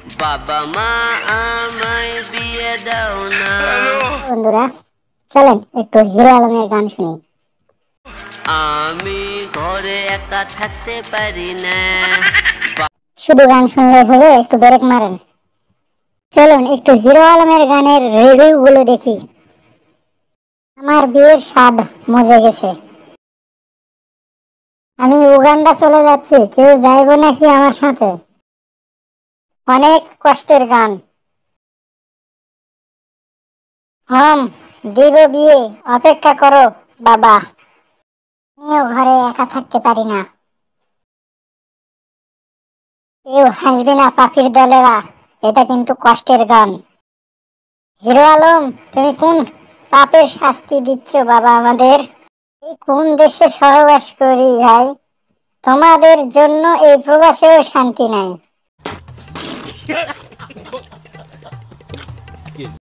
বাবা মা আমায় বিয়ে দাও না। বন্ধুরা চলেন একটু হিরো আলমের গান শুনি। আমি ঘরে একা থাকতে পারি না। শুধু গান শুনলে হবে, একটু ব্রেক মারেন। চলুন একটু হিরো আলমের গানের রিভিউ গুলো দেখি। আমার বিয়ের স্বাদ মজে গেছে। আমি উগান্ডা চলে যাচ্ছি, কেউ যাইবো নাকি আমার সাথে? অনেক কষ্টের গান। দিব বিয়ে, অপেক্ষা করো বাবা। আমিও ঘরে একা থাকতে পারি না। কেউ হাসবে না পাপির দলেরা, এটা কিন্তু কষ্টের গান। হিরো আলম, তুমি কোন পাপের শাস্তি দিচ্ছ বাবা আমাদের? এই কোন দেশে সহবাস করি ভাই, তোমাদের জন্য এই প্রবাসেও শান্তি নাই।